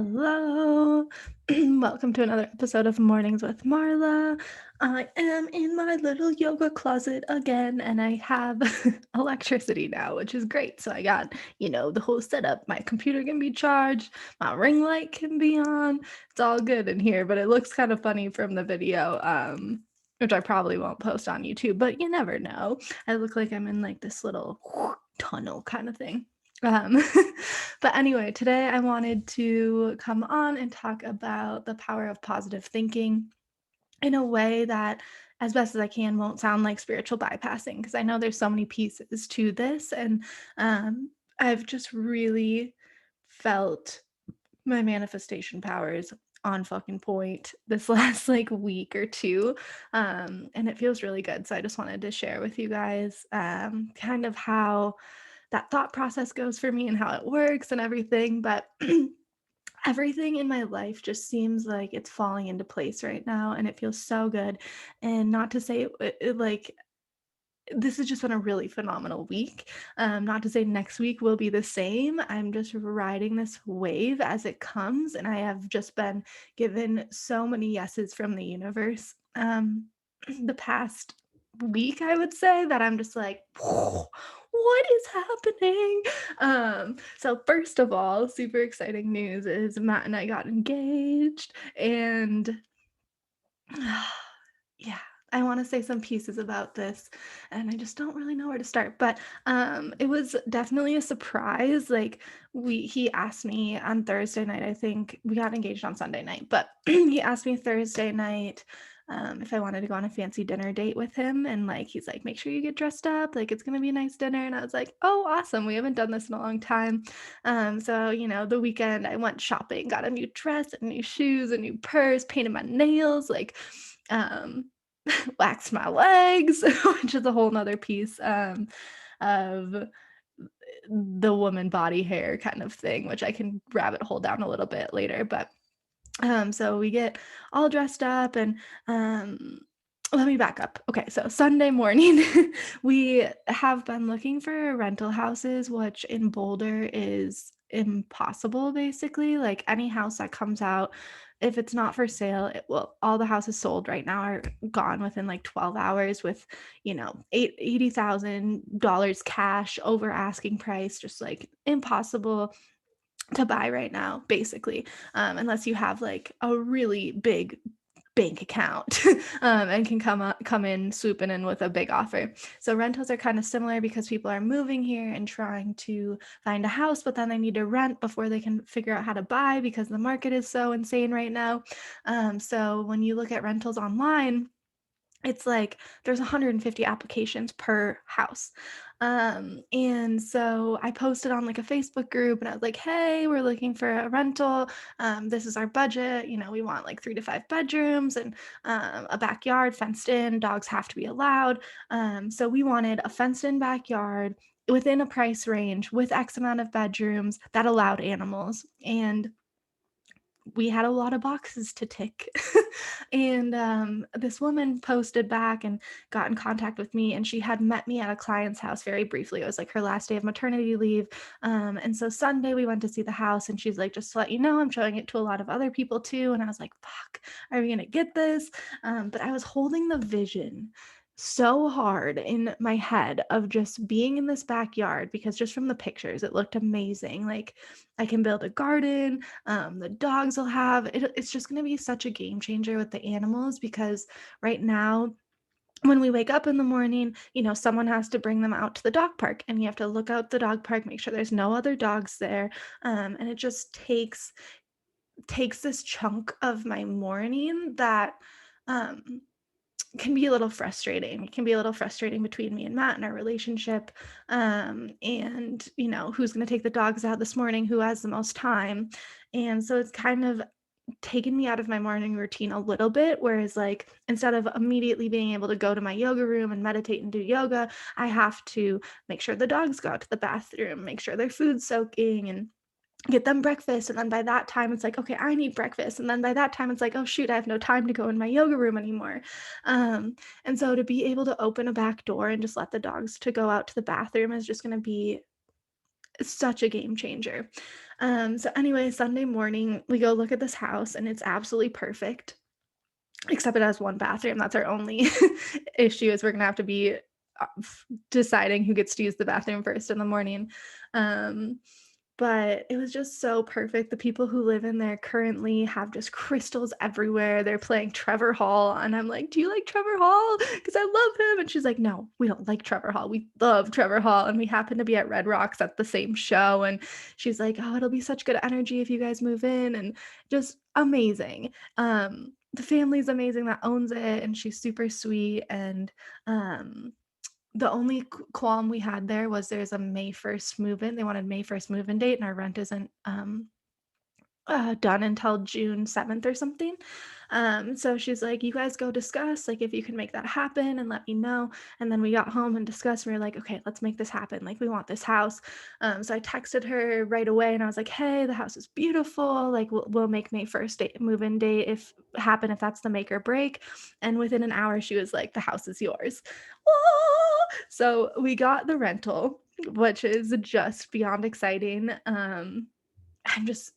Hello. Welcome to another episode of Mornings with Marla. I am in my little yoga closet again, and I have electricity now, which is great. So I got, the whole setup. My computer can be charged, my ring light can be on. It's all good in here, but it looks kind of funny from the video, which I probably won't post on YouTube, but you never know. I look like I'm in like this little tunnel kind of thing. Um, but anyway, today I wanted to come on and talk about the power of positive thinking in a way that, as best as I can, won't sound like spiritual bypassing, because I know there's so many pieces to this. And I've just really felt my manifestation powers on fucking point this last like week or two. And it feels really good. So I just wanted to share with you guys kind of how that thought process goes for me and how it works and everything. But everything in my life just seems like it's falling into place right now, and it feels so good. And not to say like this has just been a really phenomenal week. Not to say next week will be the same. I'm just riding this wave as it comes, and I have just been given so many yeses from the universe the past week, I would say, that I'm just like, what is happening? So first of all, super exciting news is Matt and I got engaged, and yeah, I want to say some pieces about this, and I just don't really know where to start. But it was definitely a surprise. Like he asked me on Thursday night. I think we got engaged on Sunday night, but he asked me Thursday night if I wanted to go on a fancy dinner date with him. And like he's like, make sure you get dressed up. Like it's gonna be a nice dinner. And I was like, oh, awesome. We haven't done this in a long time. So the weekend I went shopping, got a new dress, and new shoes, a new purse, painted my nails, like um waxed my legs, which is a whole nother piece of the woman body hair kind of thing, which I can rabbit hole down a little bit later. But so we get all dressed up, and let me back up. Okay, so Sunday morning, we have been looking for rental houses, which in Boulder is impossible, basically. Like any house that comes out, if it's not for sale, all the houses sold right now are gone within like 12 hours with, $80,000 cash over asking price, just like impossible to buy right now, basically, unless you have like a really big bank account and can come in swooping in with a big offer. So rentals are kind of similar because people are moving here and trying to find a house, but then they need to rent before they can figure out how to buy because the market is so insane right now. So when you look at rentals online, it's like there's 150 applications per house. And so I posted on like a Facebook group, and I was like, hey, we're looking for a rental. This is our budget. We want like 3 to 5 bedrooms and a backyard fenced in. Dogs have to be allowed. So we wanted a fenced in backyard within a price range with X amount of bedrooms that allowed animals. And we had a lot of boxes to tick. And this woman posted back and got in contact with me, and she had met me at a client's house very briefly. It was like her last day of maternity leave. And so Sunday we went to see the house, and she's like, just to let you know, I'm showing it to a lot of other people too. And I was like, fuck, are we going to get this? But I was holding the vision so hard in my head of just being in this backyard, because just from the pictures, it looked amazing. Like I can build a garden. The dogs will have it. It's just going to be such a game changer with the animals, because right now, when we wake up in the morning, someone has to bring them out to the dog park, and you have to look out the dog park, make sure there's no other dogs there. And it just takes this chunk of my morning that um, can be a little frustrating. It can be a little frustrating between me and Matt and our relationship. And, who's going to take the dogs out this morning? Who has the most time? And so it's kind of taken me out of my morning routine a little bit. Whereas, like, instead of immediately being able to go to my yoga room and meditate and do yoga, I have to make sure the dogs go out to the bathroom, make sure their food's soaking, and get them breakfast. And then by that time it's like, okay, I need breakfast. And then by that time it's like, oh shoot, I have no time to go in my yoga room anymore. And so to be able to open a back door and just let the dogs to go out to the bathroom is just going to be such a game changer. So anyway, Sunday morning, we go look at this house and it's absolutely perfect, except it has one bathroom. That's our only issue is we're gonna have to be deciding who gets to use the bathroom first in the morning. Um, but it was just so perfect. The people who live in there currently have just crystals everywhere. They're playing Trevor Hall, and I'm like, "Do you like Trevor Hall? Because I love him." And she's like, "No, we don't like Trevor Hall. We love Trevor Hall." And we happen to be at Red Rocks at the same show, and she's like, "Oh, it'll be such good energy if you guys move in," and just amazing. The family's amazing that owns it, and she's super sweet. And um, the only qualm we had there was there's a May 1st move-in. They wanted May 1st move-in date, and our rent isn't, done until June 7th or something. So she's like, "You guys go discuss, like, if you can make that happen and let me know." And then we got home and discussed, we were like, "Okay, let's make this happen, like, we want this house." So I texted her right away and I was like, "Hey, the house is beautiful, like, we'll make May 1st date move-in date if that's the make or break." And within an hour, she was like, "The house is yours." So we got the rental, which is just beyond exciting. I'm just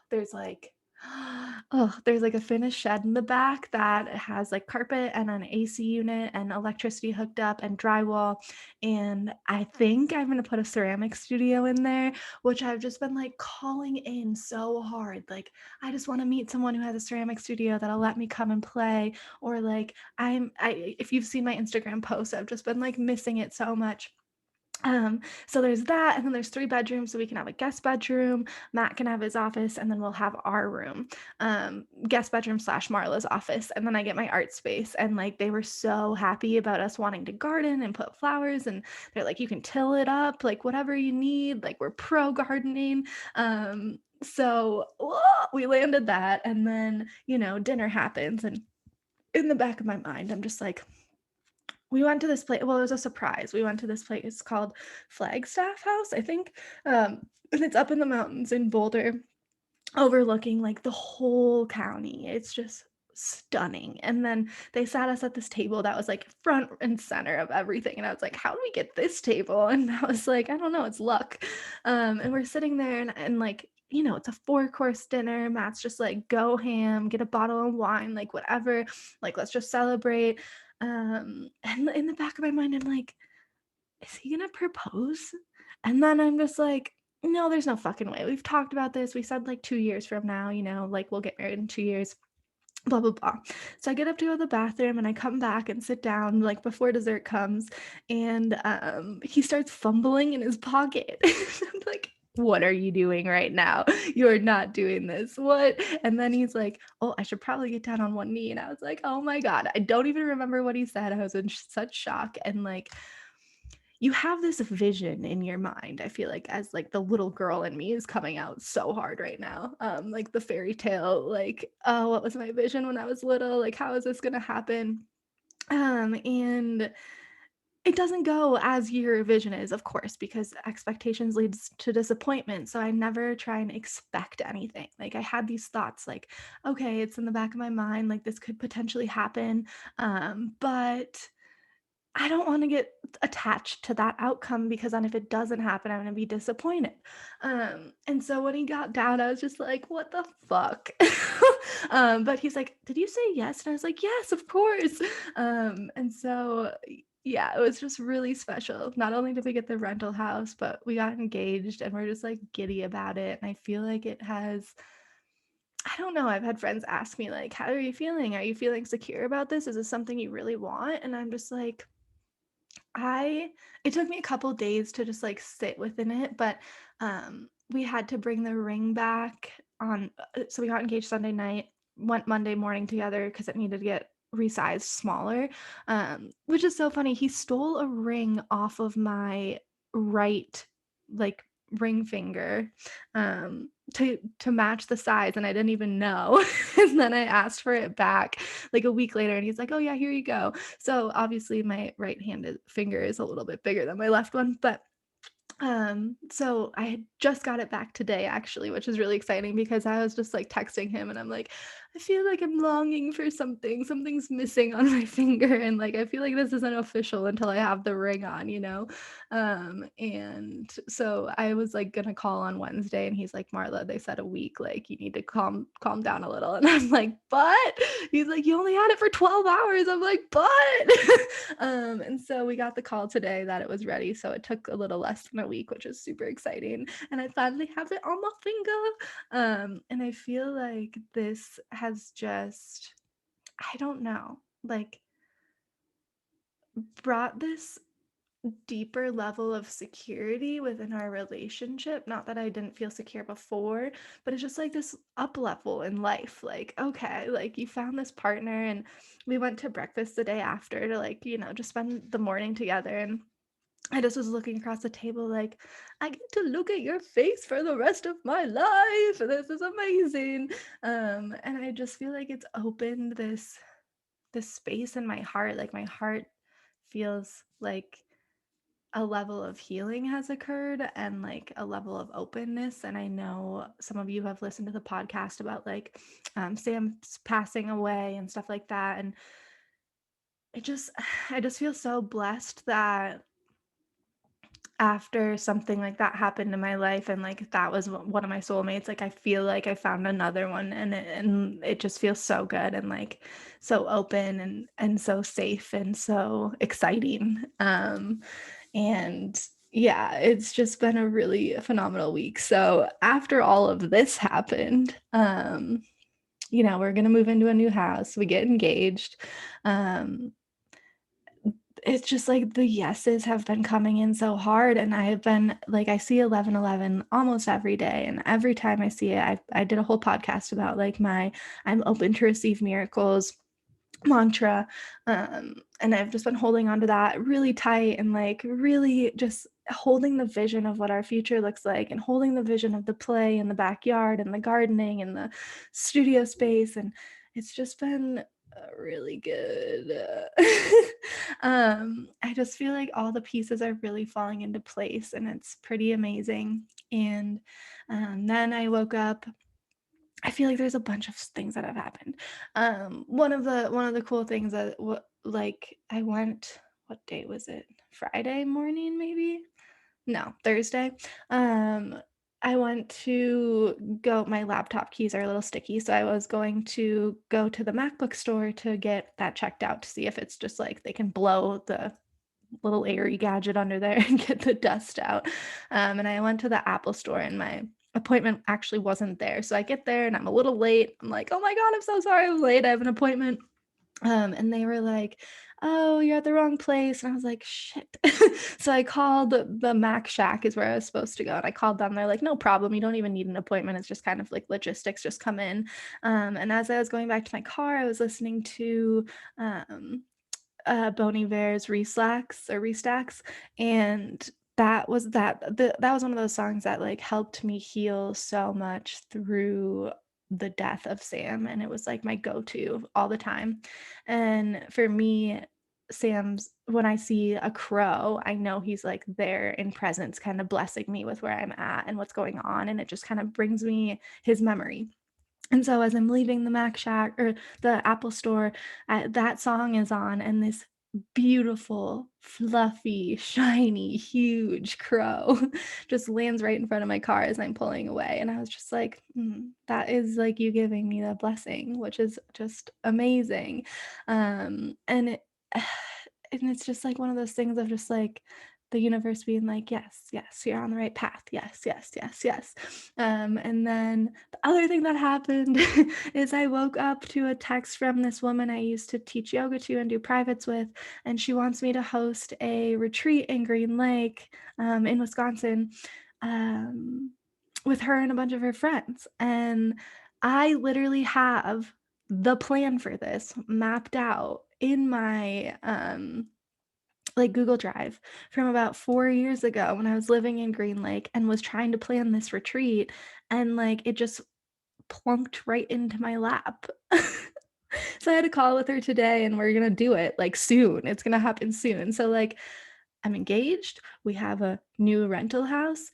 there's like there's like a finished shed in the back that has like carpet and an AC unit and electricity hooked up and drywall. And I think I'm gonna put a ceramic studio in there, which I've just been like calling in so hard. Like, I just want to meet someone who has a ceramic studio that'll let me come and play. Or like if you've seen my Instagram posts, I've just been like missing it so much. So there's that, and then there's 3 bedrooms, so we can have a guest bedroom, Matt can have his office, and then we'll have our room, guest bedroom slash Marla's office, and then I get my art space. And like they were so happy about us wanting to garden and put flowers, and they're like, "You can till it up, like whatever you need, like we're pro gardening." So we landed that, and then dinner happens, and in the back of my mind, I'm just like, we went to this place. Well, it was a surprise. We went to this place called Flagstaff House, I think. And it's up in the mountains in Boulder, overlooking like the whole county. It's just stunning. And then they sat us at this table that was like front and center of everything. And I was like, "How do we get this table?" And I was like, "I don't know, it's luck." And we're sitting there, and like, it's a 4-course dinner. Matt's just like, "Go ham, get a bottle of wine, like whatever, like let's just celebrate." And in the back of my mind, I'm like, "Is he gonna propose?" And then I'm just like, "No, there's no fucking way. We've talked about this. We said like 2 years from now, like we'll get married in 2 years, blah, blah, blah." So I get up to go to the bathroom and I come back and sit down like before dessert comes, and he starts fumbling in his pocket. I'm like, "What are you doing right now? You're not doing this. What?" And then he's like, "Oh, I should probably get down on one knee." And I was like, "Oh my God." I don't even remember what he said. I was in such shock. And like, you have this vision in your mind. I feel like as like the little girl in me is coming out so hard right now. Like the fairy tale, like, "Oh, what was my vision when I was little? Like, how is this gonna happen?" And it doesn't go as your vision is, of course, because expectations leads to disappointment. So I never try and expect anything. Like, I had these thoughts like, okay, it's in the back of my mind, like this could potentially happen. But I don't want to get attached to that outcome, because then if it doesn't happen, I'm going to be disappointed. And so when he got down, I was just like, "What the fuck?" But he's like, "Did you say yes?" And I was like, "Yes, of course." And so, yeah, it was just really special. Not only did we get the rental house, but we got engaged, and we're just like giddy about it. And I feel like it has, I don't know. I've had friends ask me, like, "How are you feeling? Are you feeling secure about this? Is this something you really want?" And I'm just like, I it took me a couple days to just like sit within it, but we had to bring the ring back on so we got engaged Sunday night, went Monday morning together because it needed to get resized smaller. Which is so funny. He stole a ring off of my right like ring finger to match the size, and I didn't even know. And then I asked for it back like a week later, and he's like, "Oh yeah, here you go." So obviously my right-handed finger is a little bit bigger than my left one, but so I had just got it back today actually, which is really exciting because I was just like texting him and I'm like, I feel like I'm longing for something. Something's missing on my finger, and like I feel like this isn't official until I have the ring on, you know? And so I was like gonna call on Wednesday, and he's like, Marla, they said a week, like you need to calm down a little. And I'm like, but he's like, you only had it for 12 hours. I'm like, but and so we got the call today that it was ready. So it took a little less than a week, which is super exciting. And I finally have it on my finger. And I feel like this has just, I don't know, like brought this deeper level of security within our relationship. Not that I didn't feel secure before, but it's just like this up level in life. Like, okay, like you found this partner, and we went to breakfast the day after to like, you know, just spend the morning together. And I just was looking across the table like, I get to look at your face for the rest of my life. This is amazing. And I just feel like it's opened this space in my heart. Like my heart feels like a level of healing has occurred and like a level of openness. And I know some of you have listened to the podcast about like Sam's passing away and stuff like that. And it just, I just feel so blessed that after something like that happened in my life, and like that was one of my soulmates, like I feel like I found another one, and it just feels so good and like so open and so safe and so exciting. And yeah, it's just been a really phenomenal week. So after all of this happened, you know, we're gonna move into a new house, we get engaged. It's just like the yeses have been coming in so hard, and I have been like, I see 1111 almost every day, and every time I see it, I did a whole podcast about like my I'm open to receive miracles mantra. And I've just been holding on to that really tight, and like really just holding the vision of what our future looks like, and holding the vision of the play in the backyard and the gardening and the studio space. And it's just been really good. I just feel like all the pieces are really falling into place, and it's pretty amazing. And then I woke up. I feel like there's a bunch of things that have happened. One of the cool things that like I went, what day was it? Friday morning, maybe? No, Thursday. I went to go, my laptop keys are a little sticky, so I was going to go to the MacBook store to get that checked out to see if it's just like they can blow the little airy gadget under there and get the dust out. And I went to the Apple store, and my appointment actually wasn't there. So I get there and I'm a little late. I'm like, oh my God, I'm so sorry I'm late. I have an appointment. And they were like, oh, you're at the wrong place. And I was like, shit. So I called the Mac Shack is where I was supposed to go. And I called them. They're like, no problem. You don't even need an appointment. It's just kind of like logistics. Just come in. And as I was going back to my car, I was listening to Bon Iver's Restacks, and that was one of those songs that like helped me heal so much through the death of Sam, and it was like my go-to all the time. And for me, Sam's when I see a crow, I know he's like there in presence, kind of blessing me with where I'm at and what's going on, and it just kind of brings me his memory. And so as I'm leaving the Mac Shack or the Apple store, that song is on, and this beautiful, fluffy, shiny, huge crow just lands right in front of my car as I'm pulling away. And I was just like, that is like you giving me the blessing, which is just amazing. And it, and it's just like one of those things of just like the universe being like, yes, yes, you're on the right path. Yes, yes, yes, yes. And then the other thing that happened is I woke up to a text from this woman I used to teach yoga to and do privates with, and she wants me to host a retreat in Green Lake, in Wisconsin, um, with her and a bunch of her friends. And I literally have the plan for this mapped out in my like Google Drive from about 4 years ago when I was living in Green Lake and was trying to plan this retreat, and like it just plunked right into my lap. So I had a call with her today, and we're gonna do it like soon. It's gonna happen soon. So like I'm engaged. We have a new rental house.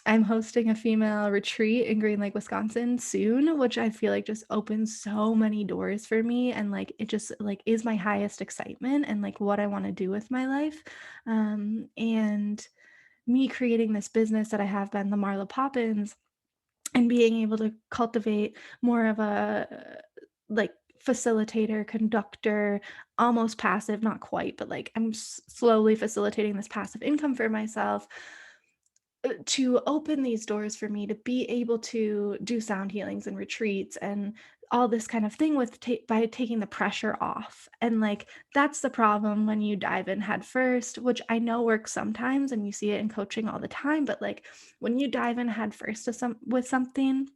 I'm hosting a female retreat in Green Lake, Wisconsin soon, which I feel like just opens so many doors for me, and like it just like is my highest excitement and like what I want to do with my life. And me creating this business that I have been the Marla Poppins and being able to cultivate more of a like facilitator, conductor, almost passive, not quite, but like I'm slowly facilitating this passive income for myself to open these doors for me to be able to do sound healings and retreats and all this kind of thing with by taking the pressure off. And like that's the problem when you dive in head first, which I know works sometimes and you see it in coaching all the time, but like when you dive in head first to with something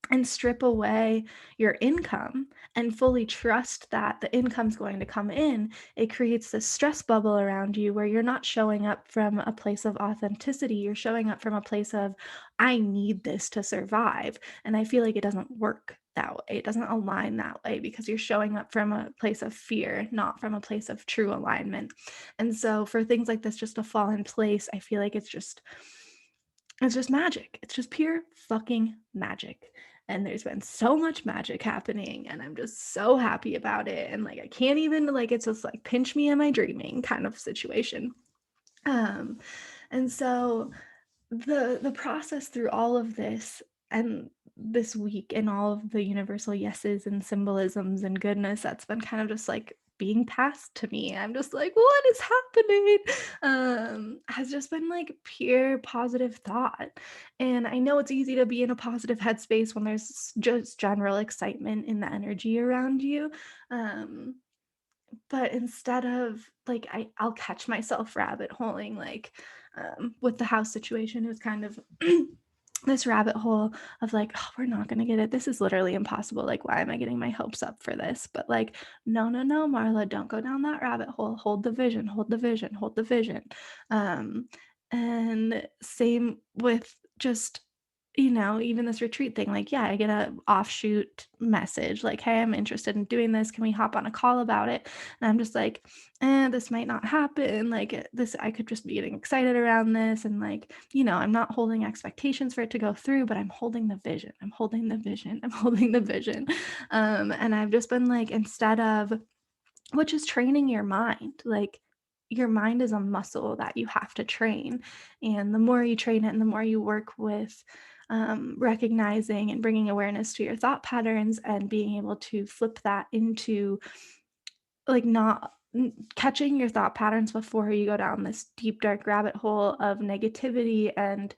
and strip away your income and fully trust that the income's going to come in, it creates this stress bubble around you where you're not showing up from a place of authenticity. You're showing up from a place of, I need this to survive. And I feel like it doesn't work that way. It doesn't align that way because you're showing up from a place of fear, not from a place of true alignment. And so for things like this just to fall in place, I feel like it's just magic. It's just pure fucking magic. And there's been so much magic happening, and I'm just so happy about it. And like, I can't even, like, it's just like pinch me, am I dreaming kind of situation. Um, and so the process through all of this and this week and all of the universal yeses and symbolisms and goodness that's been kind of just like being passed to me, I'm just like, what is happening? Has just been like pure positive thought. And I know it's easy to be in a positive headspace when there's just general excitement in the energy around you. um but instead of like, I'll catch myself rabbit holing, like with the house situation, it was kind of this rabbit hole of like, oh, we're not going to get it, this is literally impossible, like why am I getting my hopes up for this? But like, no, no, no, Marla, don't go down that rabbit hole, hold the vision, hold the vision, hold the vision. And same with just, even this retreat thing, like, yeah, I get a offshoot message like, hey, I'm interested in doing this, can we hop on a call about it? And I'm just like, this might not happen, like this, I could just be getting excited around this, and like, I'm not holding expectations for it to go through, but I'm holding the vision, I'm holding the vision, I'm holding the vision. And I've just been like, instead of, which is training your mind, like your mind is a muscle that you have to train, and the more you train it and the more you work with recognizing and bringing awareness to your thought patterns and being able to flip that into like not catching your thought patterns before you go down this deep dark rabbit hole of negativity and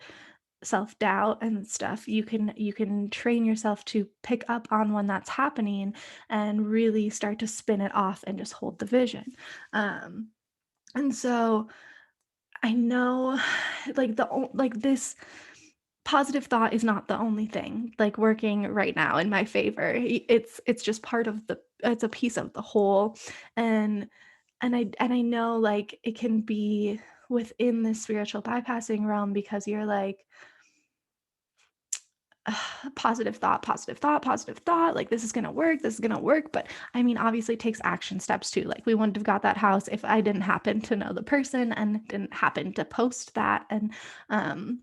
self-doubt and stuff, you can train yourself to pick up on when that's happening and really start to spin it off and just hold the vision. And so I know like this positive thought is not the only thing like working right now in my favor. It's just part of it's a piece of the whole. And I know like it can be within the spiritual bypassing realm because you're like, positive thought, positive thought, positive thought, like this is going to work, this is going to work. But I mean, obviously it takes action steps too. Like we wouldn't have got that house if I didn't happen to know the person and didn't happen to post that um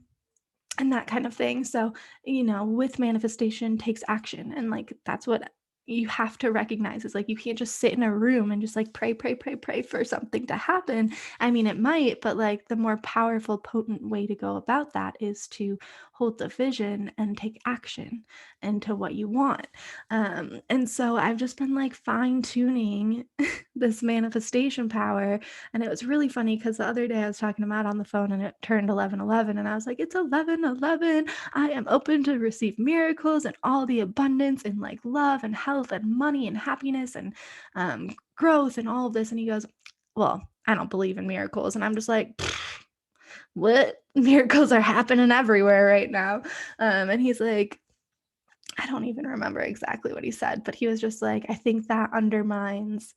and that kind of thing. So, with manifestation takes action. And like, that's what you have to recognize is like, you can't just sit in a room and just like pray, pray, pray, pray for something to happen. I mean, it might, but like the more powerful, potent way to go about that is to hold the vision and take action into what you want. And so I've just been like fine tuning this manifestation power. And it was really funny because the other day I was talking to Matt on the phone and it turned 11:11 and I was like, it's 11:11. I am open to receive miracles and all the abundance and like love and health and money and happiness and growth and all of this. And he goes, well, I don't believe in miracles. And I'm just like, what? Miracles are happening everywhere right now. And he's like, I don't even remember exactly what he said, but he was just like, I think that undermines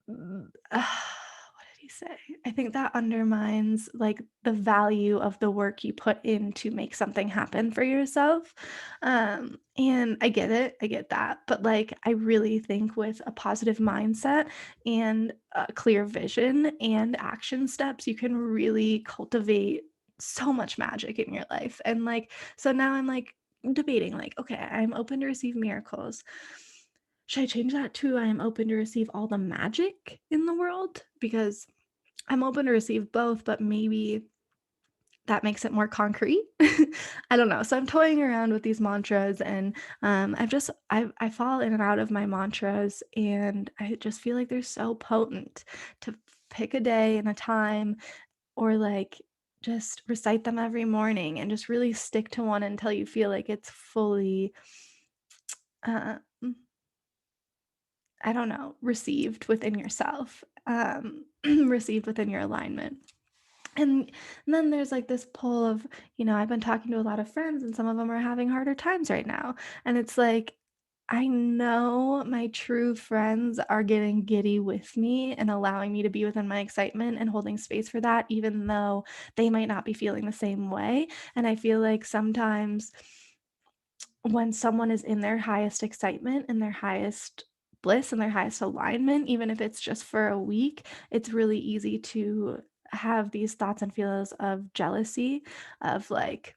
what did he say? I think that undermines like the value of the work you put in to make something happen for yourself. And I get that. But like, I really think with a positive mindset and a clear vision and action steps, you can really cultivate so much magic in your life. And like, so now I'm like debating, like, okay, I'm open to receive miracles. Should I change that to I am open to receive all the magic in the world? Because I'm open to receive both, but maybe that makes it more concrete. I don't know. So I'm toying around with these mantras, and I fall in and out of my mantras, and I just feel like they're so potent to pick a day and a time, or like just recite them every morning and just really stick to one until you feel like it's fully uh, I don't know, received within yourself, received within your alignment. And then there's like this pull of, I've been talking to a lot of friends and some of them are having harder times right now. And it's like, I know my true friends are getting giddy with me and allowing me to be within my excitement and holding space for that, even though they might not be feeling the same way. And I feel like sometimes when someone is in their highest excitement and their highest bliss and their highest alignment, even if it's just for a week, it's really easy to have these thoughts and feelings of jealousy, of like,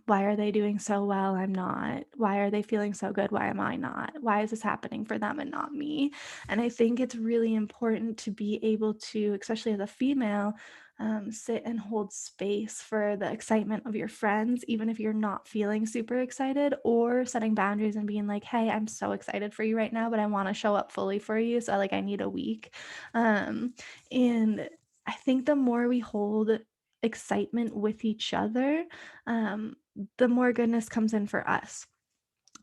why are they doing so well? I'm not. Why are they feeling so good? Why am I not? Why is this happening for them and not me? And I think it's really important to be able to, especially as a female, sit and hold space for the excitement of your friends, even if you're not feeling super excited, or setting boundaries and being like, hey, I'm so excited for you right now, but I want to show up fully for you. So, like, I need a week. And I think the more we hold excitement with each other, um, the more goodness comes in for us.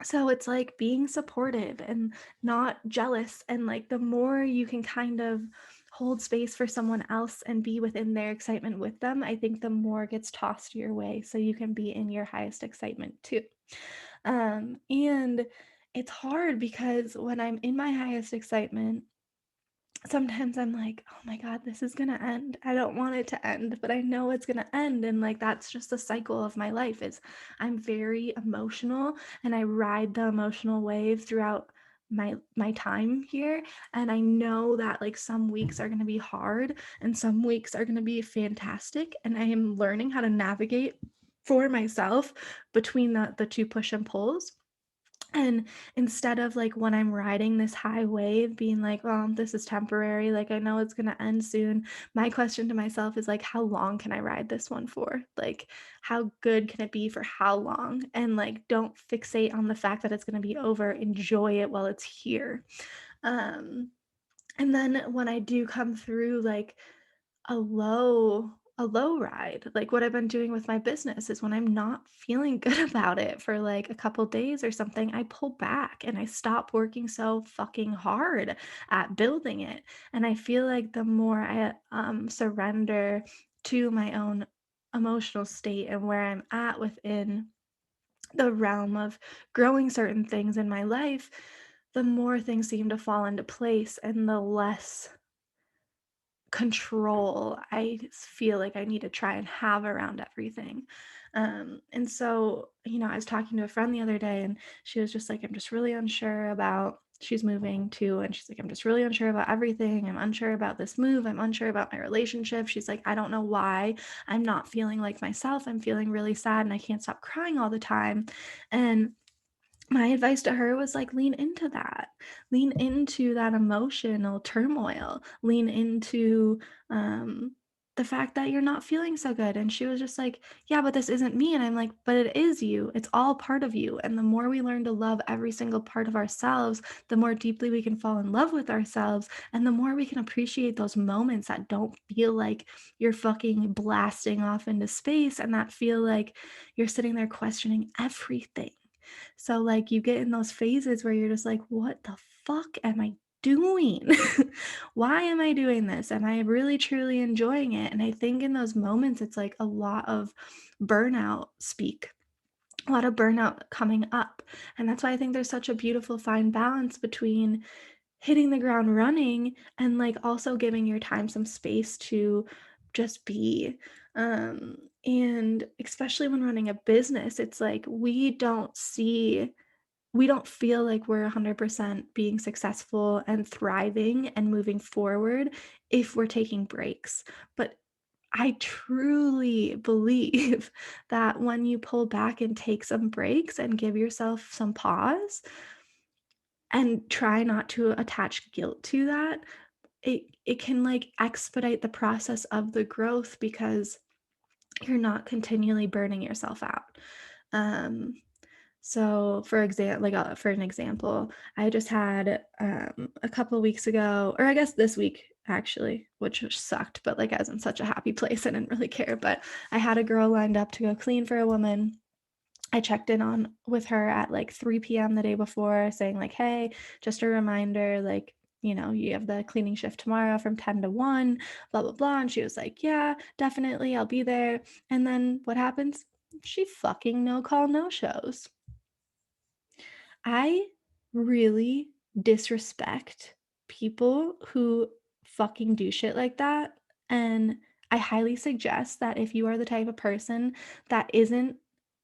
So it's like being supportive and not jealous. And like the more you can kind of hold space for someone else and be within their excitement with them, I think the more gets tossed your way. So you can be in your highest excitement too. And it's hard because when I'm in my highest excitement, sometimes I'm like, oh my God, this is gonna end. I don't want it to end, but I know it's gonna end. And like that's just the cycle of my life is I'm very emotional and I ride the emotional wave throughout my time here. And I know that like some weeks are gonna be hard and some weeks are gonna be fantastic. And I am learning how to navigate for myself between the two push and pulls. And instead of like when I'm riding this high wave, being like, well, this is temporary, like I know it's gonna end soon. My question to myself is like, how long can I ride this one for? Like, how good can it be for how long? And like, don't fixate on the fact that it's gonna be over. Enjoy it while it's here. Um, and then when I do come through like a low ride. Like what I've been doing with my business is when I'm not feeling good about it for like a couple days or something, I pull back and I stop working so fucking hard at building it. And I feel like the more I surrender to my own emotional state and where I'm at within the realm of growing certain things in my life, the more things seem to fall into place and the less control I feel like I need to try and have around everything. And so, I was talking to a friend the other day and she was just like, I'm just really unsure about, she's moving too. And she's like, I'm just really unsure about everything. I'm unsure about this move. I'm unsure about my relationship. She's like, I don't know why I'm not feeling like myself. I'm feeling really sad and I can't stop crying all the time. And my advice to her was like lean into that emotional turmoil, lean into um the fact that you're not feeling so good. And she was just like, yeah, but this isn't me. And I'm like, but it is you. It's all part of you. And the more we learn to love every single part of ourselves, the more deeply we can fall in love with ourselves, and the more we can appreciate those moments that don't feel like you're fucking blasting off into space and that feel like you're sitting there questioning everything. So, like, you get in those phases where you're just like, what the fuck am I doing? Why am I doing this? Am I really truly enjoying it? And I think in those moments, it's like a lot of burnout speak. A lot of burnout coming up. And that's why I think there's such a beautiful fine balance between hitting the ground running and like also giving your time some space to just be. And especially when running a business, it's like we don't feel like we're 100% being successful and thriving and moving forward if we're taking breaks. But I truly believe that when you pull back and take some breaks and give yourself some pause and try not to attach guilt to that, it can like expedite the process of the growth because you're not continually burning yourself out. Um, so for an example, I just had a couple weeks ago, or I guess this week actually, which sucked, but like I was in such a happy place, I didn't really care. But I had a girl lined up to go clean for a woman. I checked in on with her at like 3 p.m. the day before, saying like, "Hey, just a reminder, like, you have the cleaning shift tomorrow from 10 to 1, blah blah blah." And she was like, "Yeah, definitely, I'll be there." And then what happens? She fucking no call, no shows. I really disrespect people who fucking do shit like that. And I highly suggest that if you are the type of person that isn't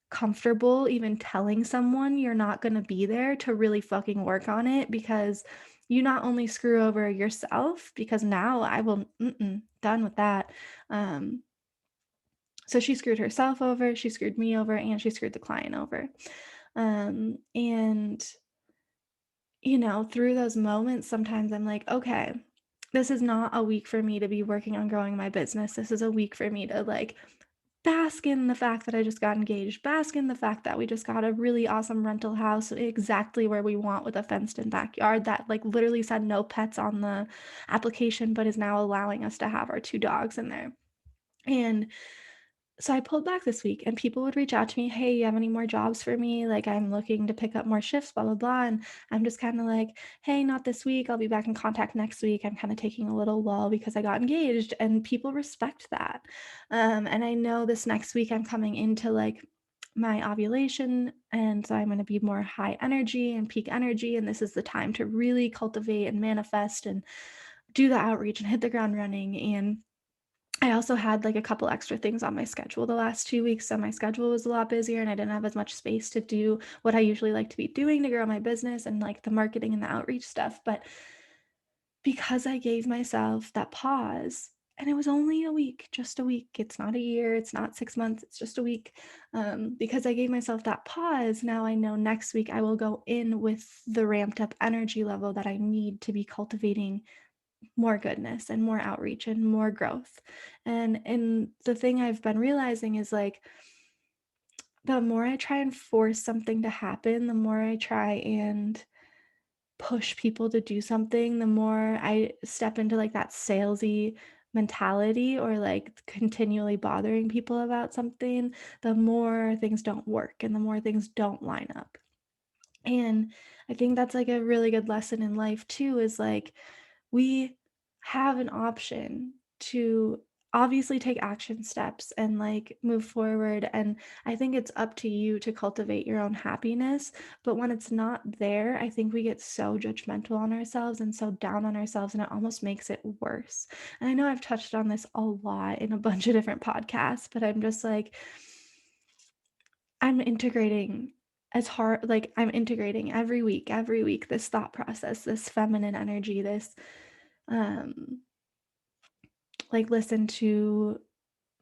comfortable even telling someone you're not going to be there, to really fucking work on it, because you not only screw over yourself, because now I will, done with that. Um, so she screwed herself over, she screwed me over, and she screwed the client over. And through those moments, sometimes I'm like, okay, this is not a week for me to be working on growing my business. This is a week for me to like bask in the fact that I just got engaged, bask in the fact that we just got a really awesome rental house exactly where we want, with a fenced in backyard that like literally said no pets on the application, but is now allowing us to have our 2 dogs in there. And so I pulled back this week, and people would reach out to me, "Hey, you have any more jobs for me? Like, I'm looking to pick up more shifts, blah, blah, blah." And I'm just kind of like, "Hey, not this week. I'll be back in contact next week. I'm kind of taking a little lull because I got engaged." And people respect that. And I know this next week I'm coming into like my ovulation. And so I'm going to be more high energy and peak energy. And this is the time to really cultivate and manifest and do the outreach and hit the ground running. And I also had like a couple extra things on my schedule the last 2 weeks, so my schedule was a lot busier and I didn't have as much space to do what I usually like to be doing to grow my business and like the marketing and the outreach stuff. But because I gave myself that pause, and it was only a week, just a week. It's not a year, it's not 6 months, it's just a week. Because I gave myself that pause, now I know next week I will go in with the ramped up energy level that I need to be cultivating more goodness and more outreach and more growth. And the thing I've been realizing is like the more I try and force something to happen, the more I try and push people to do something, the more I step into like that salesy mentality, or like continually bothering people about something, the more things don't work and the more things don't line up. And I think that's like a really good lesson in life too, is like we have an option to obviously take action steps and like move forward. And I think it's up to you to cultivate your own happiness. But when it's not there, I think we get so judgmental on ourselves and so down on ourselves, and it almost makes it worse. And I know I've touched on this a lot in a bunch of different podcasts, but I'm just like, I'm integrating I'm integrating every week, this thought process, this feminine energy, this um like listen to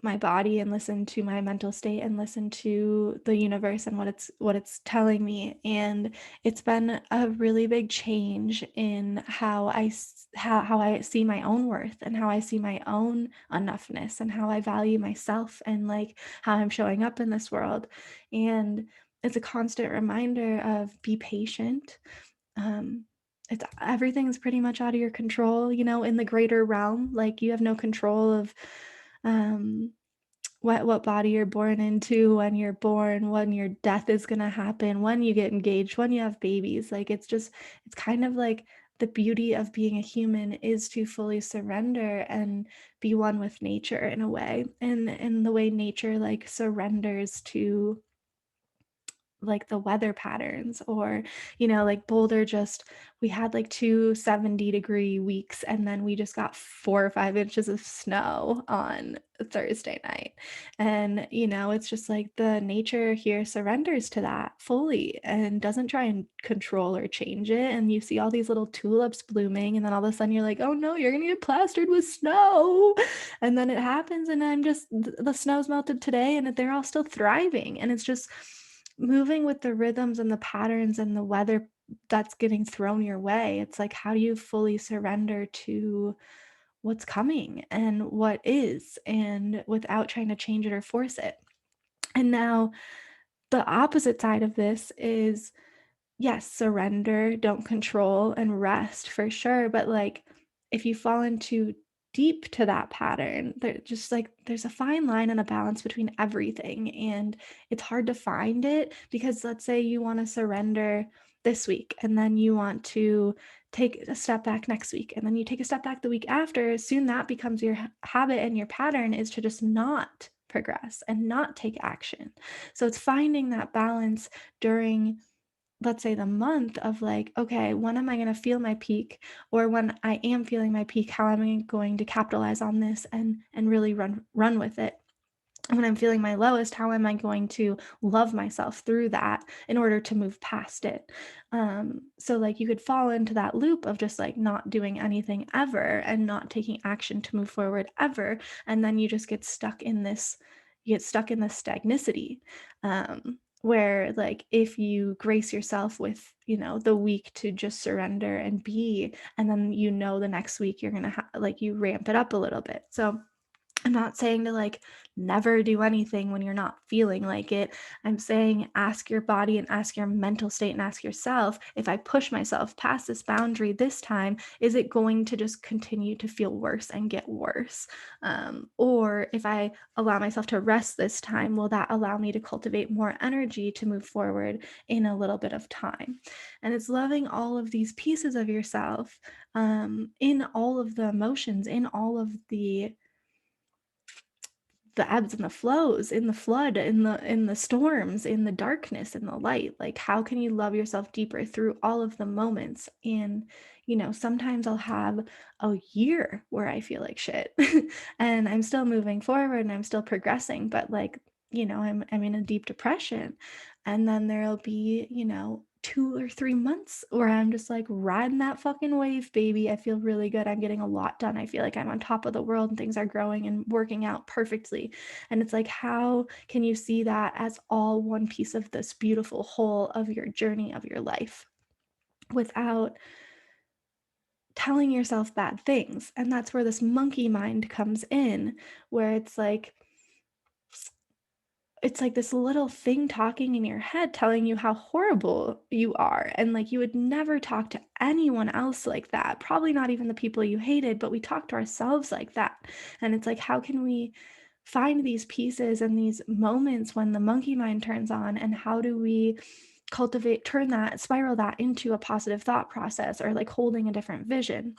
my body and listen to my mental state and listen to the universe and what it's telling me. And it's been a really big change in how I see my own worth and how I see my own enoughness and how I value myself and like how I'm showing up in this world. And it's a constant reminder of be patient. um it's everything's pretty much out of your control, in the greater realm. Like you have no control of um what body you're born into, when you're born, when your death is going to happen, when you get engaged, when you have babies. Like it's kind of like the beauty of being a human is to fully surrender and be one with nature in a way. And the way nature like surrenders to like the weather patterns, or like Boulder, just we had like 2 70-degree weeks, and then we just got 4 or 5 inches of snow on Thursday night. And it's just like the nature here surrenders to that fully and doesn't try and control or change it. And you see all these little tulips blooming, and then all of a sudden you're like, oh no, you're gonna get plastered with snow. And then it happens, and I'm just, the snow's melted today and they're all still thriving. And it's just moving with the rhythms and the patterns and the weather that's getting thrown your way. It's like, how do you fully surrender to what's coming and what is, and without trying to change it or force it? And now the opposite side of this is, yes, surrender, don't control, and rest for sure. But like, if you fall into deep to that pattern, there just like there's a fine line and a balance between everything. And it's hard to find it, because let's say you want to surrender this week, and then you want to take a step back next week, and then you take a step back the week after. Soon that becomes your habit, and your pattern is to just not progress and not take action. So it's finding that balance during, let's say, the month of like, okay, when am I going to feel my peak? Or when I am feeling my peak, how am I going to capitalize on this and really run with it? And when I'm feeling my lowest, how am I going to love myself through that in order to move past it? So like, you could fall into that loop of just like not doing anything ever and not taking action to move forward ever. And then you just get stuck in this, stagnicity, where like, if you grace yourself with, the week to just surrender and be, and then the next week you're going to like, you ramp it up a little bit. So I'm not saying to like never do anything when you're not feeling like it. I'm saying ask your body and ask your mental state and ask yourself, if I push myself past this boundary this time, is it going to just continue to feel worse and get worse? Or if I allow myself to rest this time, will that allow me to cultivate more energy to move forward in a little bit of time? And it's loving all of these pieces of yourself, in all of the emotions, in all of the ebbs and the flows, in the flood, in the storms, in the darkness, in the light. Like, how can you love yourself deeper through all of the moments? And sometimes I'll have a year where I feel like shit and I'm still moving forward and I'm still progressing, but like, I'm in a deep depression. And then there'll be 2 or 3 months where I'm just like riding that fucking wave, baby. I feel really good. I'm getting a lot done. I feel like I'm on top of the world and things are growing and working out perfectly. And it's like, how can you see that as all one piece of this beautiful whole of your journey of your life without telling yourself bad things? And that's where this monkey mind comes in, where it's like this little thing talking in your head telling you how horrible you are, and like, you would never talk to anyone else like that, probably not even the people you hated, but we talk to ourselves like that. And it's like, how can we find these pieces and these moments when the monkey mind turns on, and how do we turn that, spiral that into a positive thought process, or like holding a different vision?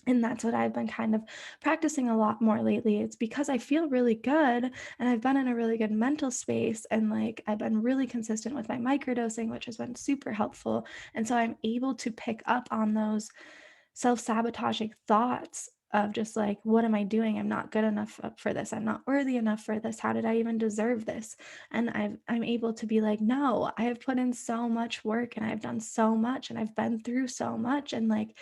And that's what I've been kind of practicing a lot more lately. It's because I feel really good, and I've been in a really good mental space, and like, I've been really consistent with my microdosing, which has been super helpful. And so I'm able to pick up on those self-sabotaging thoughts of just like, what am I doing? I'm not good enough for this. I'm not worthy enough for this. How did I even deserve this? And I'm able to be like, no, I have put in so much work, and I've done so much, and I've been through so much, and like,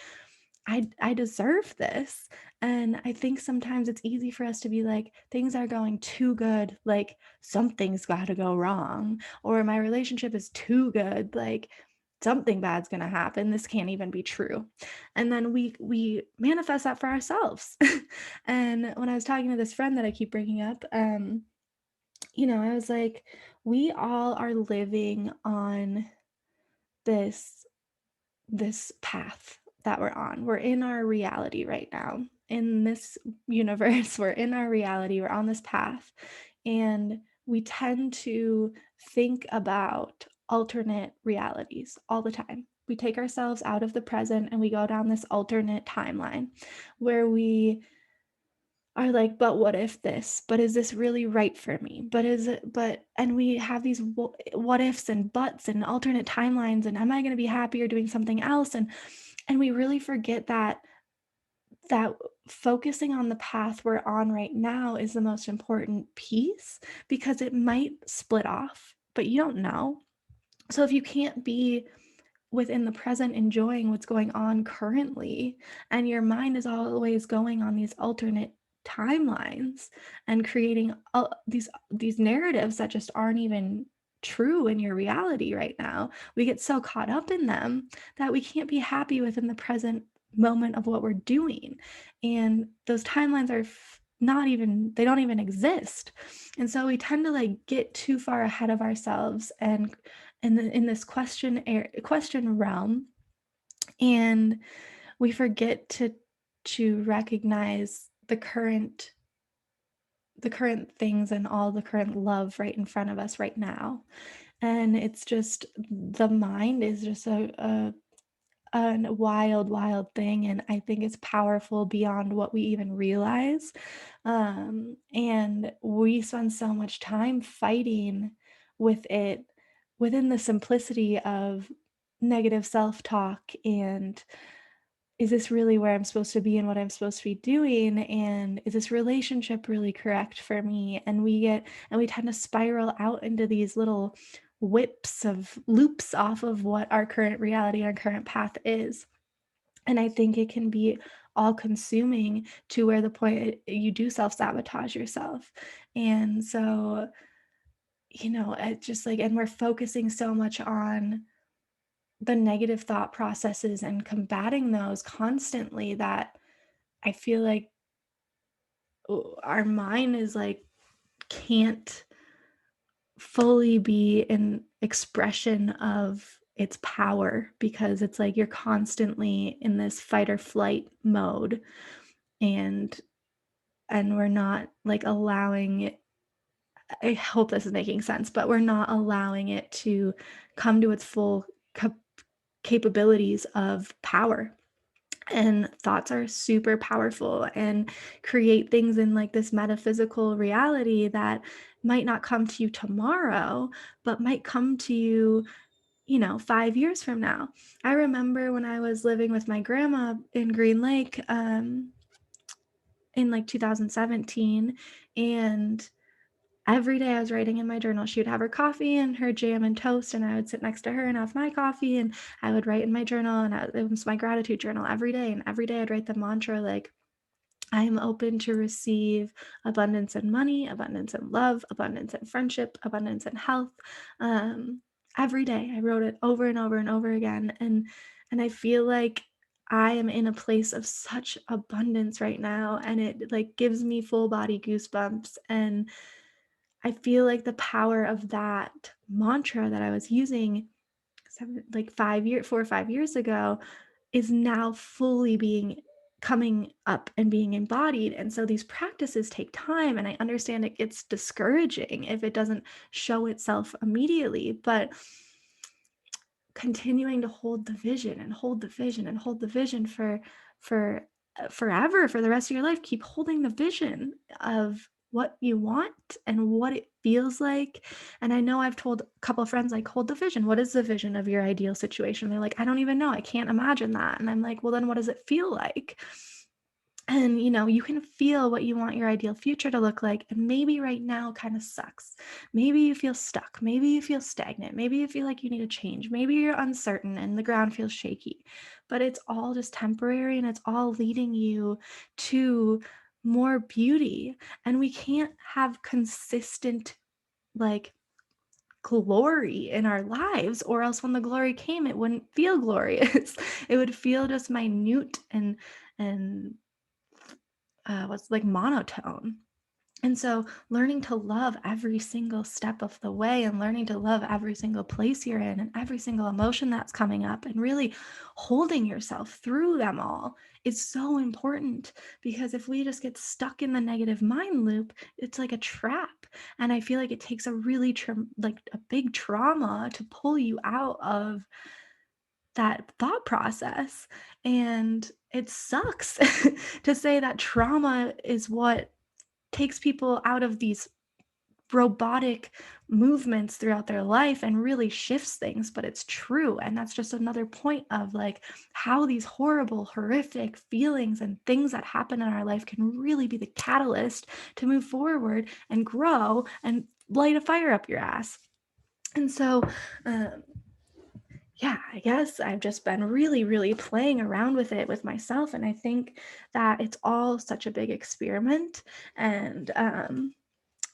I deserve this. And I think sometimes it's easy for us to be like, things are going too good, like something's got to go wrong, or my relationship is too good, like something bad's going to happen. This can't even be true. And then we manifest that for ourselves. And when I was talking to this friend that I keep bringing up, I was like, we all are living on this this path that we're on. We're in our reality right now. In this universe, we're in our reality, we're on this path. And we tend to think about alternate realities all the time. We take ourselves out of the present and we go down this alternate timeline where we are like, but what if this? But is this really right for me? But is it, and we have these what ifs and buts and alternate timelines. And am I going to be happier doing something else? And we really forget that focusing on the path we're on right now is the most important piece because it might split off, but you don't know. So if you can't be within the present enjoying what's going on currently and your mind is always going on these alternate timelines and creating these narratives that just aren't even true in your reality right now, we get so caught up in them that we can't be happy within the present moment of what we're doing, and those timelines are not even, they don't even exist. And so we tend to like get too far ahead of ourselves and in this question realm, and we forget to recognize the current things and all the current love right in front of us right now. And it's just, the mind is just a wild thing, and I think it's powerful beyond what we even realize. And we spend so much time fighting with it within the simplicity of negative self-talk and, is this really where I'm supposed to be and what I'm supposed to be doing? And is this relationship really correct for me? And we tend to spiral out into these little whips of loops off of what our current reality, our current path is. And I think it can be all consuming to where the point you do self-sabotage yourself. And so, it just like, and we're focusing so much on the negative thought processes and combating those constantly that I feel like our mind is like, can't fully be an expression of its power because it's like you're constantly in this fight or flight mode, and we're not like allowing it. I hope this is making sense, but we're not allowing it to come to its full capabilities of power. And thoughts are super powerful and create things in like this metaphysical reality that might not come to you tomorrow, but might come to you, 5 years from now. I remember when I was living with my grandma in Green Lake, in like 2017, and every day I was writing in my journal. She would have her coffee and her jam and toast, and I would sit next to her and have my coffee, and I would write in my journal, and it was my gratitude journal every day. And every day I'd write the mantra like, I am open to receive abundance in money, abundance in love, abundance in friendship, abundance in health. Um, every day I wrote it over and over and over again, and I feel like I am in a place of such abundance right now, and it like gives me full body goosebumps. And I feel like the power of that mantra that I was using 4 or 5 years ago is now fully being coming up and being embodied. And so these practices take time, and I understand it gets discouraging if it doesn't show itself immediately, but continuing to hold the vision and hold the vision and hold the vision for forever, for the rest of your life, keep holding the vision of what you want and what it feels like. And I know I've told a couple of friends, like, hold the vision. What is the vision of your ideal situation? They're like, I don't even know, I can't imagine that. And I'm like, well, then what does it feel like? And you can feel what you want your ideal future to look like, and maybe right now kind of sucks. Maybe you feel stuck, maybe you feel stagnant, maybe you feel like you need a change, maybe you're uncertain and the ground feels shaky. But it's all just temporary, and it's all leading you to more beauty. And we can't have consistent like glory in our lives, or else when the glory came, it wouldn't feel glorious. It would feel just minute and was like monotone. And so learning to love every single step of the way, and learning to love every single place you're in and every single emotion that's coming up, and really holding yourself through them all is so important. Because if we just get stuck in the negative mind loop, it's like a trap. And I feel like it takes a really like a big trauma to pull you out of that thought process. And it sucks to say that trauma is what takes people out of these robotic movements throughout their life and really shifts things, but it's true. And that's just another point of like how these horrible, horrific feelings and things that happen in our life can really be the catalyst to move forward and grow and light a fire up your ass. And so, um, yeah, I guess I've just been really, really playing around with it with myself. And I think that it's all such a big experiment. And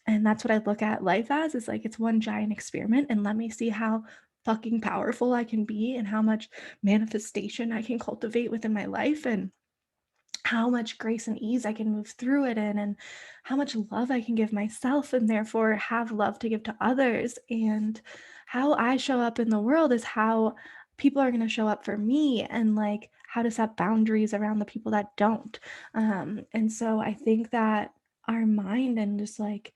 that's what I look at life as, is like it's one giant experiment, and let me see how fucking powerful I can be and how much manifestation I can cultivate within my life, and how much grace and ease I can move through it in, and how much love I can give myself and therefore have love to give to others. And how I show up in the world is how people are going to show up for me, and like how to set boundaries around the people that don't. And so I think that our mind and just like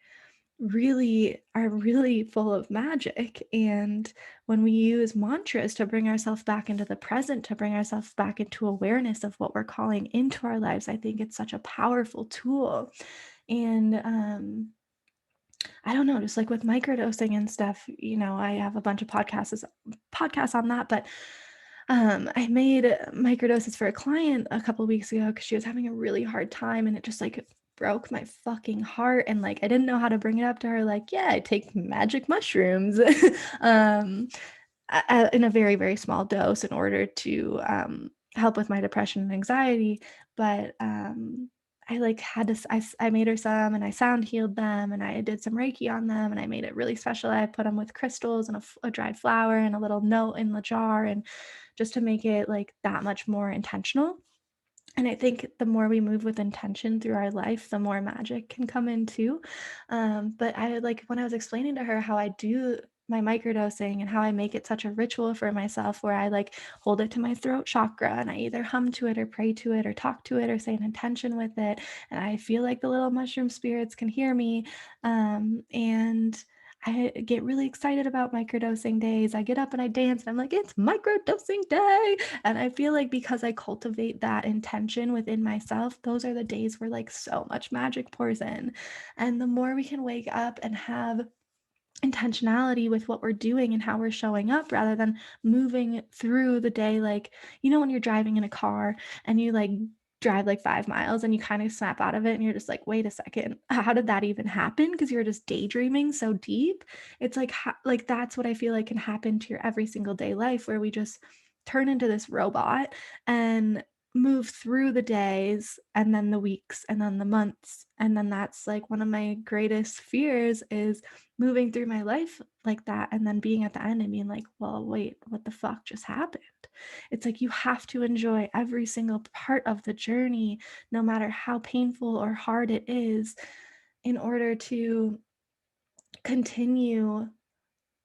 really are really full of magic. And when we use mantras to bring ourselves back into the present, to bring ourselves back into awareness of what we're calling into our lives, I think it's such a powerful tool. And I don't know, just like with microdosing and stuff, you know, I have a bunch of podcasts on that, but I made microdoses for a client a couple weeks ago because she was having a really hard time, and it just like broke my fucking heart. And like I didn't know how to bring it up to her, like, yeah, I take magic mushrooms um in a very, very small dose in order to help with my depression and anxiety. But I like had to, I made her some, and I sound healed them, and I did some Reiki on them, and I made it really special. I put them with crystals and a dried flower and a little note in the jar, and just to make it like that much more intentional. And I think the more we move with intention through our life, the more magic can come in too. But I like when I was explaining to her how I do my microdosing and how I make it such a ritual for myself, where I like hold it to my throat chakra, and I either hum to it or pray to it or talk to it or say an intention with it. And I feel like the little mushroom spirits can hear me. And I get really excited about microdosing days. I get up and I dance, and I'm like, it's microdosing day. And I feel like because I cultivate that intention within myself, those are the days where like so much magic pours in. And the more we can wake up and have intentionality with what we're doing and how we're showing up, rather than moving through the day, like, you know, when you're driving in a car and you like drive like 5 miles and you kind of snap out of it and you're just like, wait a second, how did that even happen? Because you're just daydreaming so deep. It's like like that's what I feel like can happen to your every single day life, where we just turn into this robot and move through the days and then the weeks and then the months. And then that's like one of my greatest fears, is moving through my life like that and then being at the end and being like, well, wait, what the fuck just happened? It's like you have to enjoy every single part of the journey, no matter how painful or hard it is, in order to continue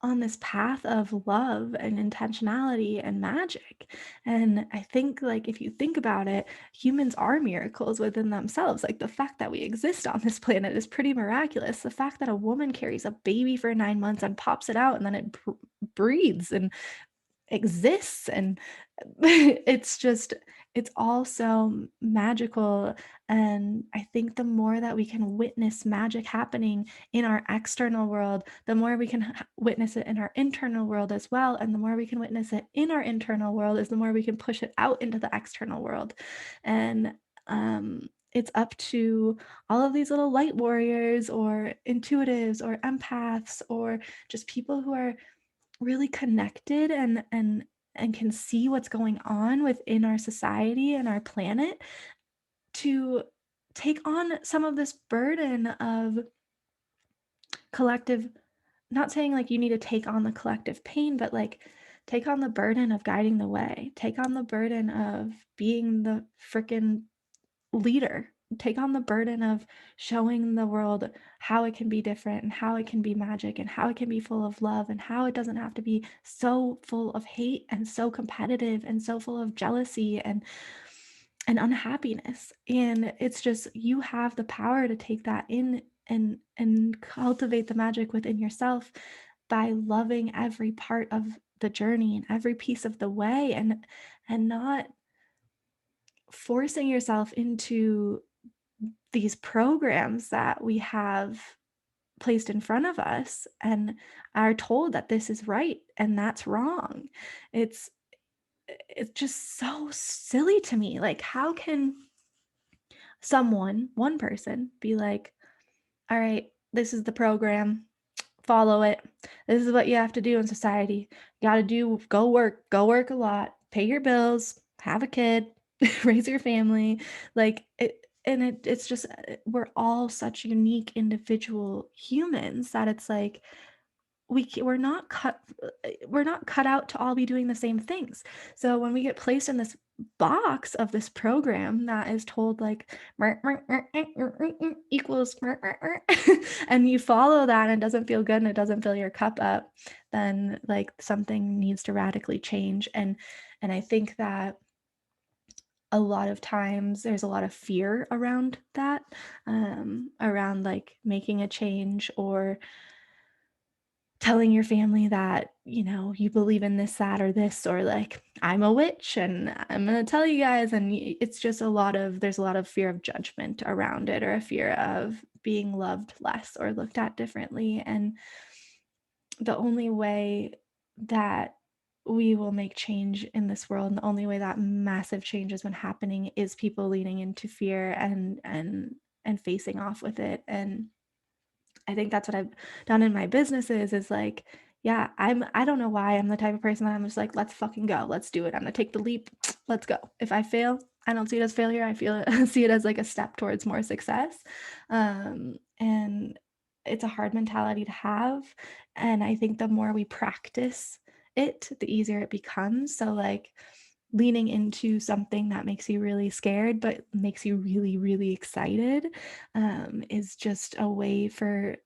on this path of love and intentionality and magic. And I think, like, if you think about it, humans are miracles within themselves. Like, the fact that we exist on this planet is pretty miraculous. The fact that a woman carries a baby for 9 months and pops it out and then it breathes and exists, and it's just, it's all so magical. And I think the more that we can witness magic happening in our external world, the more we can witness it in our internal world as well. And the more we can witness it in our internal world is the more we can push it out into the external world. And it's up to all of these little light warriors or intuitives or empaths or just people who are really connected and can see what's going on within our society and our planet, to take on some of this burden of collective, not saying like you need to take on the collective pain, but like take on the burden of guiding the way, take on the burden of being the freaking leader, take on the burden of showing the world how it can be different and how it can be magic and how it can be full of love and how it doesn't have to be so full of hate and so competitive and so full of jealousy and unhappiness. And it's just, you have the power to take that in and cultivate the magic within yourself by loving every part of the journey and every piece of the way, and not forcing yourself into these programs that we have placed in front of us and are told that this is right and that's wrong. It's it's just so silly to me. Like, how can one person be like, all right, this is the program, follow it. This is what you have to do in society. You got to do, go work a lot, pay your bills, have a kid, raise your family. Like it, and it's just, we're all such unique individual humans that it's like, we're not cut out to all be doing the same things. So when we get placed in this box of this program that is told like equals and you follow that and it doesn't feel good and it doesn't fill your cup up, then like something needs to radically change. And I think that a lot of times there's a lot of fear around that, around like making a change or telling your family that, you believe in this, that, or this, or like, I'm a witch and I'm going to tell you guys. And it's just there's a lot of fear of judgment around it, or a fear of being loved less or looked at differently. And the only way that we will make change in this world, and the only way that massive change has been happening, is people leaning into fear and facing off with it. And I think that's what I've done in my businesses, is like, yeah, I don't know why I'm the type of person that I'm just like, let's fucking go. Let's do it. I'm gonna take the leap. Let's go. If I fail, I don't see it as failure. I see it as like a step towards more success. And it's a hard mentality to have. And I think the more we practice it, the easier it becomes. So like leaning into something that makes you really scared but makes you really, really excited, is just a way for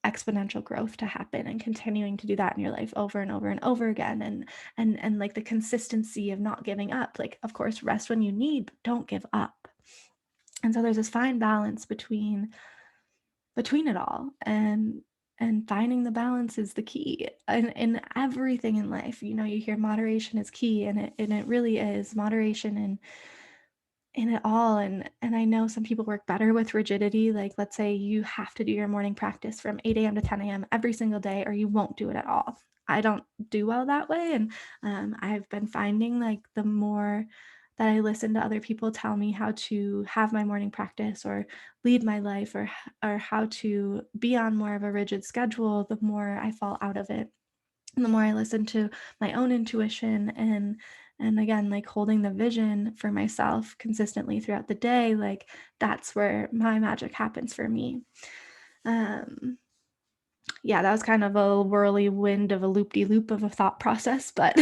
exponential growth to happen, and continuing to do that in your life over and over and over again. And like the consistency of not giving up. Like, of course, rest when you need, but don't give up. And so there's this fine balance between it all, and finding the balance is the key in everything in life. You hear moderation is key, and it really is moderation in it all. And I know some people work better with rigidity. Like, let's say you have to do your morning practice from 8 a.m. to 10 a.m. every single day, or you won't do it at all. I don't do well that way. And I've been finding, like, the more that I listen to other people tell me how to have my morning practice or lead my life, or how to be on more of a rigid schedule, the more I fall out of it. And the more I listen to my own intuition, and again, like holding the vision for myself consistently throughout the day, like that's where my magic happens for me. Um, yeah, that was kind of a whirlwind of a loop-de-loop of a thought process, but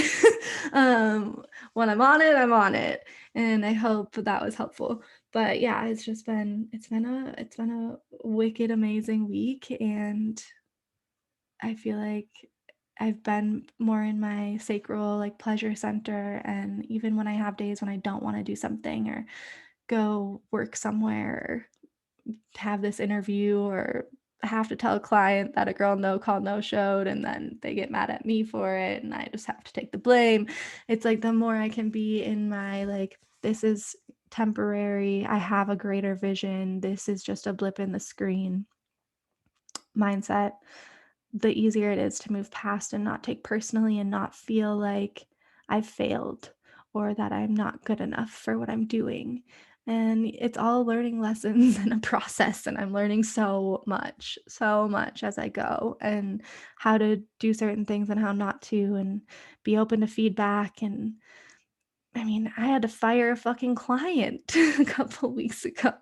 when I'm on it, I'm on it. And I hope that was helpful. But yeah, it's been a wicked amazing week, and I feel like I've been more in my sacral, like pleasure center. And even when I have days when I don't want to do something or go work somewhere, or have this interview, or have to tell a client that a girl no call no showed, and then they get mad at me for it and I just have to take the blame. It's like, the more I can be in my, like, this is temporary, I have a greater vision, this is just a blip in the screen mindset, the easier it is to move past and not take personally, and not feel like I've failed or that I'm not good enough for what I'm doing. And it's all learning lessons and a process. And I'm learning so much as I go, and how to do certain things and how not to, and be open to feedback. And I mean, I had to fire a fucking client a couple weeks ago.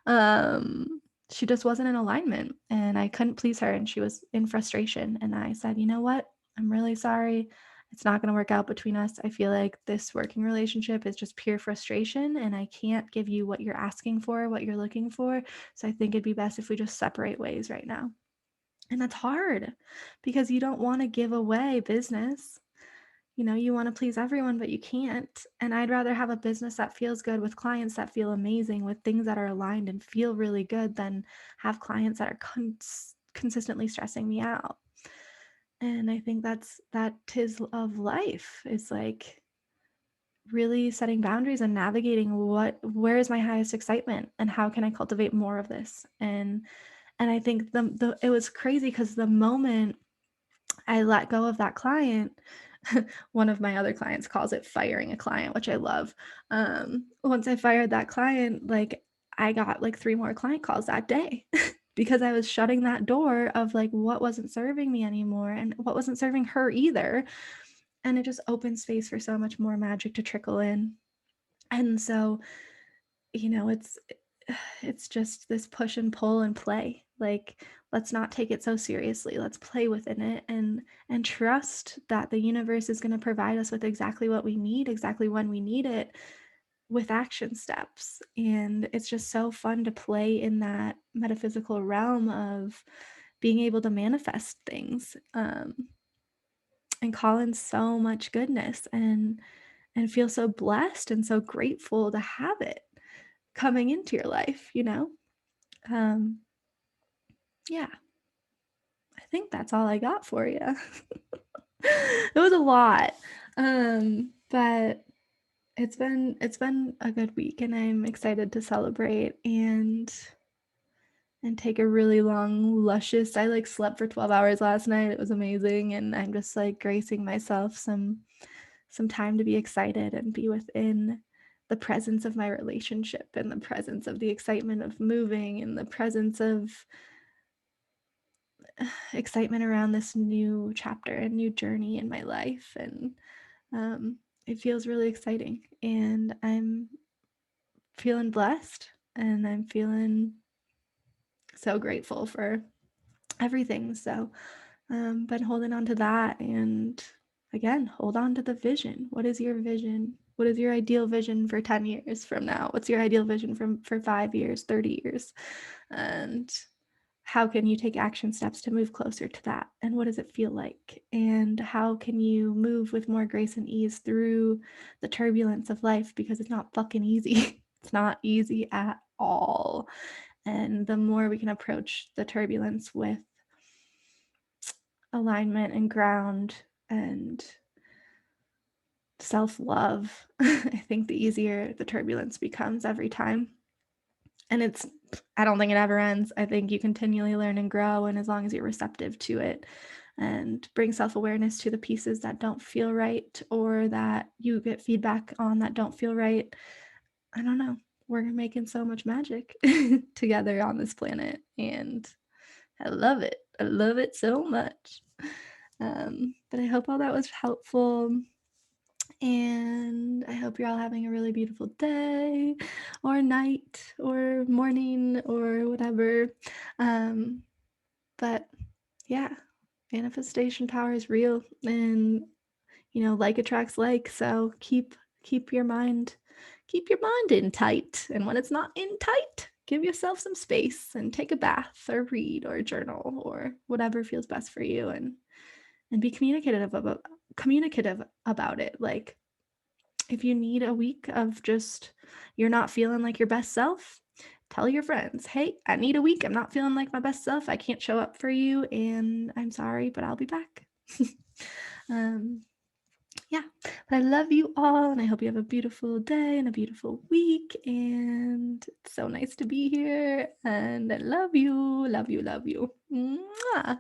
Um, she just wasn't in alignment, and I couldn't please her, and she was in frustration. And I said, you know what? I'm really sorry. It's not going to work out between us. I feel like this working relationship is just pure frustration, and I can't give you what you're asking for, what you're looking for. So I think it'd be best if we just separate ways right now. And that's hard, because you don't want to give away business. You want to please everyone, but you can't. And I'd rather have a business that feels good, with clients that feel amazing, with things that are aligned and feel really good, than have clients that are consistently stressing me out. And I think that tis of life, is like really setting boundaries and navigating where is my highest excitement and how can I cultivate more of this. And I think the it was crazy because the moment I let go of that client, one of my other clients calls it firing a client, which I love. Once I fired that client, like I got like 3 more client calls that day because I was shutting that door of like what wasn't serving me anymore and what wasn't serving her either. And it just opened space for so much more magic to trickle in. And so, you know, it's just this push and pull and play. Like, let's not take it so seriously. Let's play within it and trust that the universe is going to provide us with exactly what we need, exactly when we need it, with action steps. And it's just so fun to play in that metaphysical realm of being able to manifest things, and call in so much goodness and feel so blessed and so grateful to have it coming into your life, you know? Um, yeah, I think that's all I got for you. It was a lot. But it's been a good week and I'm excited to celebrate and take a really long luscious I like slept for 12 hours last night. It was amazing and I'm just like gracing myself some time to be excited and be within the presence of my relationship and the presence of the excitement of moving and the presence of excitement around this new chapter and new journey in my life. And um, it feels really exciting. And I'm feeling blessed and I'm feeling so grateful for everything. So, been holding on to that. And again, hold on to the vision. What is your vision? What is your ideal vision for 10 years from now? What's your ideal vision for 5 years, 30 years? And how can you take action steps to move closer to that? And what does it feel like? And how can you move with more grace and ease through the turbulence of life? Because it's not fucking easy. It's not easy at all. And the more we can approach the turbulence with alignment and ground and self love, I think the easier the turbulence becomes every time. And I don't think it ever ends. I think you continually learn and grow. And as long as you're receptive to it and bring self awareness to the pieces that don't feel right or that you get feedback on that don't feel right, I don't know. We're making so much magic together on this planet. And I love it. I love it so much. But I hope all that was helpful. And I hope you're all having a really beautiful day or night or morning or whatever. Um, but yeah, manifestation power is real and like attracts like. So keep your mind in tight. And when it's not in tight, give yourself some space and take a bath or read or journal or whatever feels best for you and be communicative about it. Like if you need a week of just you're not feeling like your best self, tell your friends, hey, I need a week. I'm not feeling like my best self. I can't show up for you and I'm sorry, but I'll be back. um, yeah, but I love you all and I hope you have a beautiful day and a beautiful week. And it's so nice to be here. And I love you, love you, love you. Mwah.